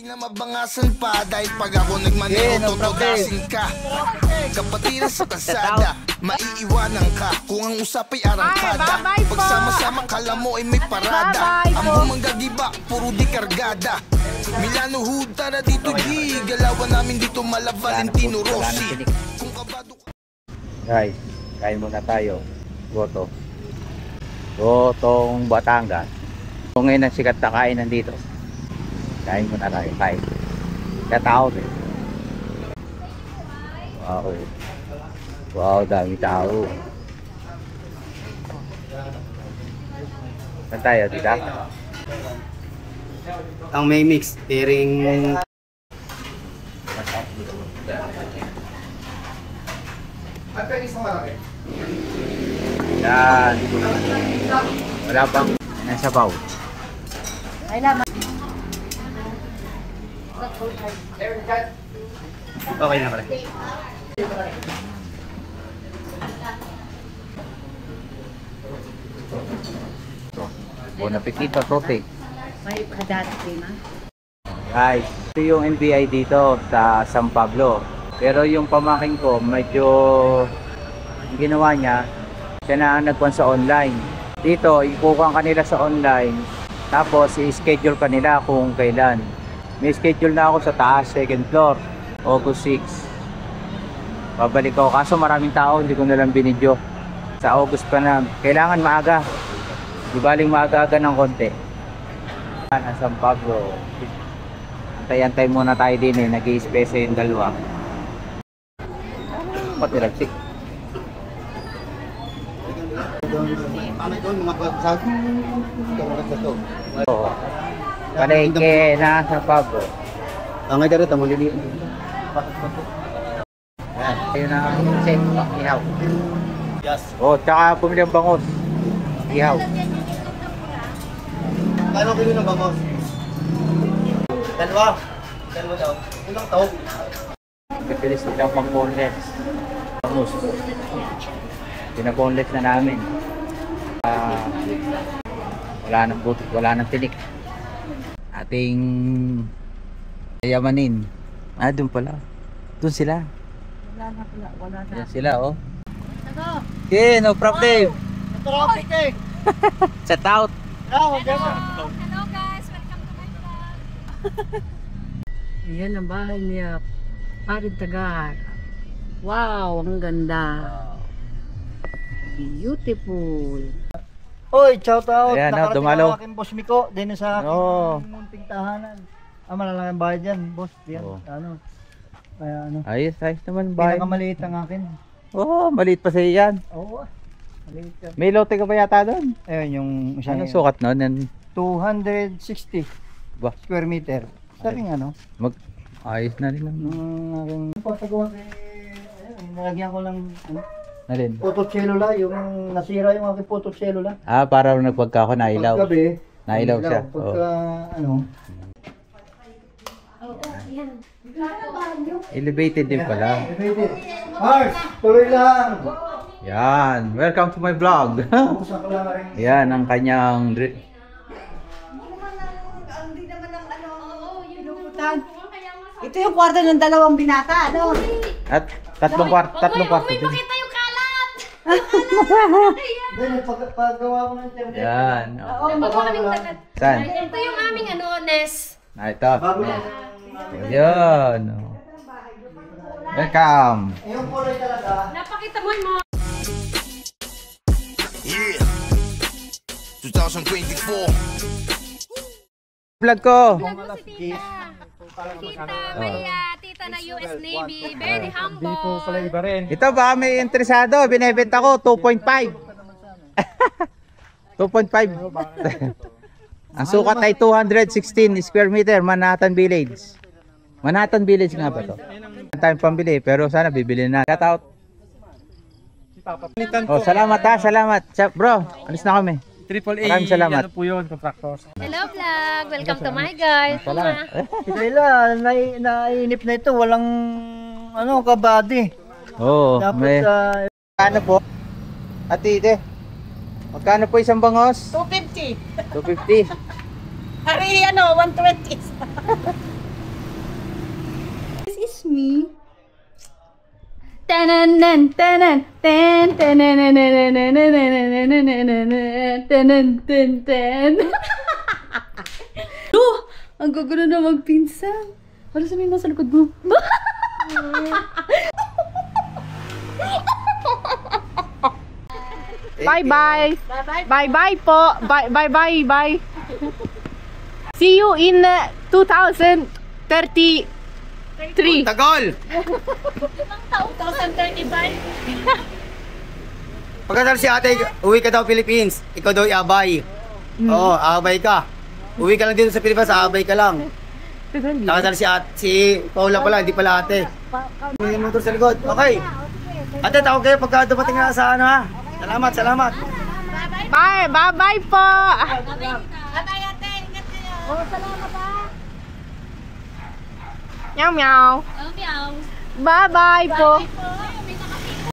na mabangasan pa dahil pag ako nagmaneho tutugasin ka. Kapatiran sa kalsada, maiiwanan ka kung ang usapay arangkada. Pagsama-sama kala mo ay may parada. Ang bumanggagiba, puro di kargada. Milano Hood, tara dito G. Galawan namin dito mala Valentino Rossi. Kung kabado ka. Guys, kain muna tayo. Goto. Gotong Batangas. Kung ngayon ang sikat na kain nandito. Kain muna tayo, kain. Katao eh. Wow. Wow, dami tao. Saan tayo, tita? Ang may mix, tiring... Yan. Wala pang nasa baw. Ay naman. Okay na pala. Bon appetito, tote. May kadat prima. Guys, ito yung NBI dito sa San Pablo. Pero yung pamaking ko, medyo ginawa niya, siya na ang nagkuhan sa online. Dito, ipukuhan kanila sa online. Tapos, i-schedule kanila kung kailan. May schedule na ako sa taas, second floor, August 6. Babalik ako. Kaso maraming tao, hindi ko nalang binidyo. Sa August pa na. Kailangan maaga. Di baling maaga-aga ng konti. San Pablo. Antay-antay muna tayo din eh. Nag-i-space yung dalawa. Pati nagsik. Oo. Palengke na sa Pablo. Ang nga dito, maliliit. Yan. Ayun na ang check. Ihaw. Yes. Oh, tsaka pumili ang bangos. Ihaw. Kano kilo ng bangos? Dalawa. Dalawa daw. Ilang tao? Kapilis nilang pang-boneless. Bangus. Pinaboneless na namin. Wala nang buto, wala nang tinik. Ating yamanin. Ah, doon pala. Doon sila. Wala na pala, wala na. Doon sila, oh. Okay, no problem. Traffic eh. Set out. Hello guys, welcome to my vlog. Yan ang bahay niya. Parin Tagar. Wow, ang ganda. Beautiful. Oy, shout out. Ayan, Nakarating dumalaw. ang aking boss Miko. Din sa aking Oo. munting tahanan. Malalang ang bahay dyan, boss. Yan, Oo. ano. Kaya ano. Ayos, ayos naman bahay. Pinakamaliit ang akin. Oh, maliit pa sa yan. Oo. Maliit ka. May lote ka ba yata doon? Ayun yung isang Anong sukat nun? 260 Ba? square meter. Sabi nga ano. Ayos na rin lang. Nung aking pagkagawa kay nilagyan ko lang ano, Alin? photocellula, yung nasira yung aking photocellula. Ah, para nagpagka ako nailaw. Paggabi, Nailaw siya. Pagka ano, Elevated din pala. Mars, tuloy lang. Yan. Welcome to my vlog. Pusa ko lang rin. Yan ang kanyang Ito yung kwarto ng dalawang binata, ano? at tatlong kwarto din. Pakita yung kalat! Then, paggawa ko ng template. Yan. Oo, magkakabing tagat. Saan? Ito yung aming Nest. Ah, ito. Bago lang. Yan. Welcome. Yung kulay talaga. Napakita mo mo. Yeah 2024. Vlog ko. Tita Maria, tita na US Navy. Very humble. Ito ba may interesado? Binebenta ko 2.5. 2.5. Ang sukat ay 216 square meter, Manhattan Village. Manhattan Village nga ba to? Ang time pambili, pero sana bibili na. Shout out. Oh, salamat ha, salamat. Bro, alis na kami. AAA, Maraming salamat. ano po yun, contractor. Hello vlog. Welcome to my guys. Salamat. Kailan, nainip na ito, walang ano, kabady. Oo, may... Dapat Magkano po? Atide. Magkano po isang bangos? 250. 250. Hari, ano, 120. Tenen, tenen, ten, tenen, tenen, ten, ten. Ang gagano na magpinsan. Para sa may nasa likod mo. Bye-bye. Bye-bye po. Bye-bye. See you in 2033. Tagol! 2035. Pagkatapos si ate, uwi ka daw Philippines. Ikaw daw iabay. Oo, aabay ka. Uwi ka lang dito sa Pilipinas, aabay ka lang. Nakasal si Paula pala, hindi pala ate. May motor sa likod. Okay. Ate, tawag kayo pagka dumating na sa ano ha. Salamat. Bye-bye po. Bye-bye ate. Ingat kayo. Oh, salamat ha. Meow meow. Oh, meow. Bye-bye po. Bye po.